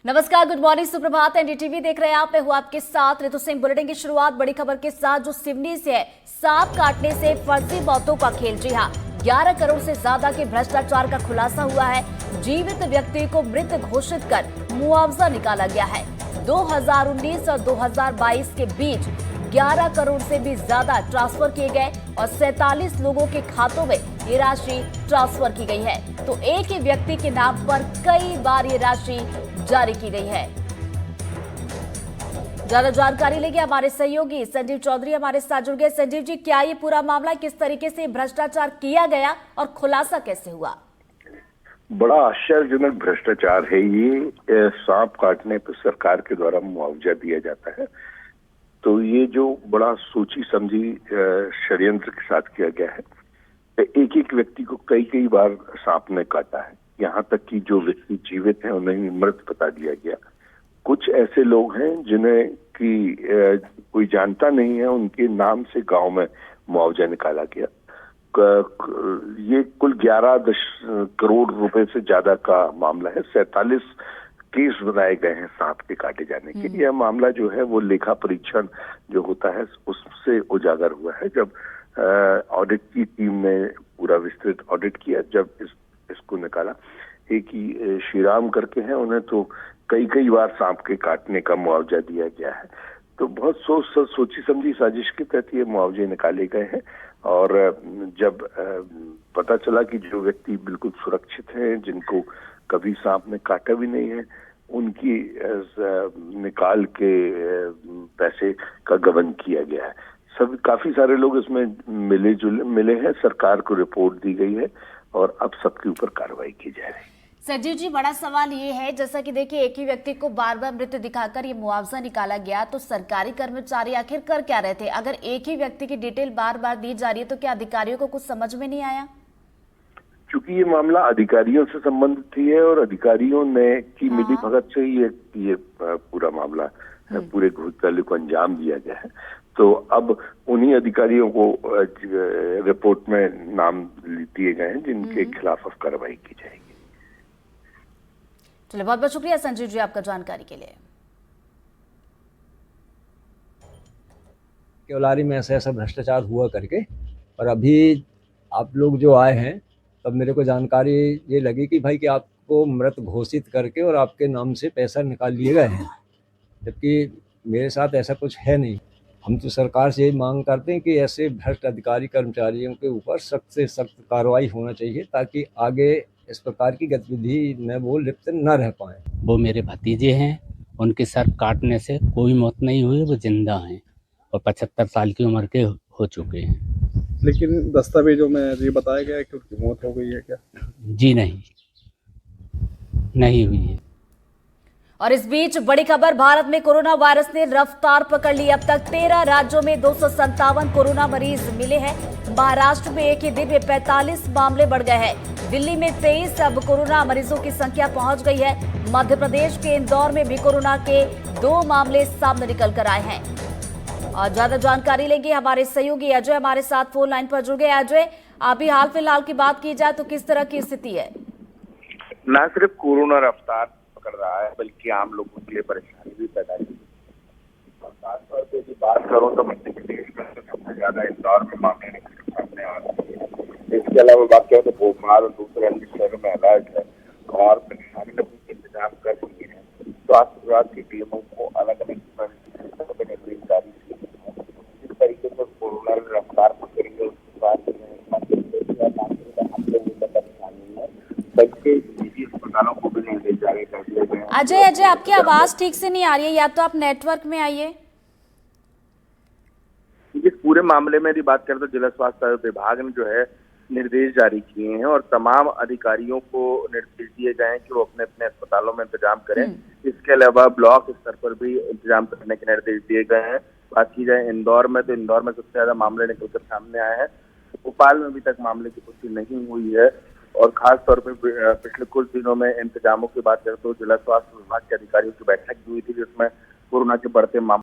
नमस्कार, good morning, सुप्रभात। NDTV देख रहे हैं आप। मैं हूं आपके साथ ऋतु सिंह। बुलेटिन की शुरुआत बड़ी खबर के साथ, जो सिवनी से है। सांप काटने से फर्जी मौतों का खेल। जी हां, 11 करोड़ से ज्यादा के भ्रष्टाचार का खुलासा हुआ है। जीवित व्यक्ति को मृत घोषित कर मुआवजा निकाला गया है। 2019 और 2022 के बीच 11 करोड़ से भी ज्यादा ट्रांसफर किए गए और 47 लोगों के खातों में ये राशि ट्रांसफर की गई है। तो एक ही व्यक्ति के नाम पर कई बार ये राशि जारी की गई है। ज्यादा जानकारी लेंगे हमारे सहयोगी संजीव चौधरी हमारे साथ जुड़ गए। संजीव जी, क्या ये पूरा मामला, किस तरीके से भ्रष्टाचार किया गया और खुलासा कैसे हुआ? बड़ा आश्चर्यजनक भ्रष्टाचार है ये। सांप काटने पर सरकार के द्वारा मुआवजा दिया जाता है। तो ये जो बड़ा सोची समझी षड्यंत्र के साथ किया गया है। एक एक व्यक्ति को कई कई बार सांप ने काटा है। यहाँ तक कि जो व्यक्ति जीवित हैं उन्हें मृत बता दिया गया। कुछ ऐसे लोग हैं जिन्हें कि कोई जानता नहीं है, उनके नाम से गांव में मुआवजा निकाला गया। ये कुल 11 करोड़ रुपए से ज्यादा का मामला है। 47 केस बनाए गए हैं सांप के काटे जाने के। यह मामला जो है वो लेखा परीक्षण जो होता है उससे उजागर हुआ है। जब ऑडिट की टीम ने पूरा विस्तृत ऑडिट किया, जब इसको निकाला। एक ही श्रीराम करके हैं, उन्हें तो कई बार सांप के काटने का मुआवजा दिया गया है। तो बहुत सोची समझी साजिश के तहत ये मुआवजे निकाले गए हैं। और जब पता चला कि जो व्यक्ति बिल्कुल सुरक्षित हैं, जिनको कभी सांप ने काटा भी नहीं है, उनकी निकाल के पैसे का गबन किया गया है। सब काफी सारे लोग इसमें मिले हैं। सरकार को रिपोर्ट दी गई है और अब सबके ऊपर कार्रवाई की जा रही है। संजीव जी, बड़ा सवाल ये है, जैसा कि देखिए, एक ही व्यक्ति को बार बार मृत दिखाकर ये मुआवजा निकाला गया, तो सरकारी कर्मचारी आखिर कर क्या रहे थे? अगर एक ही व्यक्ति की डिटेल बार बार दी जा रही है तो क्या अधिकारियों को कुछ समझ में नहीं आया? क्योंकि ये मामला अधिकारियों से संबंधित ही है और अधिकारियों ने की मिली भगत से ही ये पूरा मामला पूरे घोटाले को अंजाम दिया गया है। तो अब उन्हीं अधिकारियों को रिपोर्ट में नाम दिए गए हैं जिनके खिलाफ अब कार्रवाई की जाएगी। चलिए, बहुत बहुत शुक्रिया संजीव जी आपका जानकारी के लिए। केवलारी में ऐसा भ्रष्टाचार हुआ करके, और अभी आप लोग जो आए हैं तब मेरे को जानकारी ये लगी कि भाई कि आपको मृत घोषित करके और आपके नाम से पैसा निकाल लिए गए हैं, जबकि मेरे साथ ऐसा कुछ है नहीं। हम तो सरकार से यही मांग करते हैं कि ऐसे भ्रष्ट अधिकारी कर्मचारियों के ऊपर सख्त से सख्त कार्रवाई होना चाहिए, ताकि आगे इस प्रकार की गतिविधि में वो लिप्त न रह पाए। वो मेरे भतीजे हैं, उनके सर काटने से कोई मौत नहीं हुई, वो जिंदा हैं और 75 साल की उम्र के हो चुके हैं। लेकिन दस्तावेजों में ये बताया गया है कि उनकी मौत हो गई है क्या? जी नहीं हुई है। और इस बीच बड़ी खबर, भारत में कोरोना वायरस ने रफ्तार पकड़ ली। अब तक 13 राज्यों में 257 कोरोना मरीज मिले हैं। महाराष्ट्र में एक ही दिन में 45 मामले बढ़ गए हैं। दिल्ली में 23 अब कोरोना मरीजों की संख्या पहुंच गई है। मध्य प्रदेश के इंदौर में भी कोरोना के 2 मामले सामने निकल कर आए हैं। और ज्यादा जानकारी लेंगे हमारे सहयोगी अजय हमारे साथ फोन लाइन पर जुड़ गए। अजय, अभी हाल फिलहाल की बात की जाए तो किस तरह की स्थिति है? न सिर्फ कोरोना रफ्तार पकड़ रहा है, बल्कि आम लोगों के लिए परेशानी भी पैदा की। खासतौर पर यदि बात करूं तो मध्य प्रदेश में सबसे ज्यादा इंदौर में मामले निकल के सामने आ रहे हैं। इसके अलावा बात करें तो भोपाल और दूसरे अन्य शहरों में अलर्ट है और प्रशासन ने इंतजाम कर दिए हैं। स्वास्थ्य विभाग की टीमों को अलग अलग निर्देश जारी किए हैं। जिस तरीके से कोरोना रफ्तार पकड़ेंगे उसके बाद मध्य प्रदेश या हमले होने का परेशानी है, बल्कि निजी अस्पतालों को भी निर्देश जारी कर दिए गए हैं। अजय, आपकी आवाज ठीक से नहीं आ रही है, या तो आप नेटवर्क में आइए। इस पूरे मामले में यदि बात करें तो जिला स्वास्थ्य विभाग ने जो है निर्देश जारी किए हैं और तमाम अधिकारियों को निर्देश दिए गए हैं कि वो अपने अपने अस्पतालों में इंतजाम करें। इसके अलावा ब्लॉक स्तर पर भी इंतजाम करने के निर्देश दिए गए हैं। बात की जाए इंदौर में, तो इंदौर में सबसे ज्यादा मामले निकलकर सामने आए हैं। भोपाल में अभी तक मामले की पुष्टि नहीं हुई है। और खास तौर पर पिछले कुछ दिनों में इंतजामों की बात करें तो जिला स्वास्थ्य विभाग के अधिकारियों की बैठक हुई थी, जिसमें कोरोना के बढ़ते मामले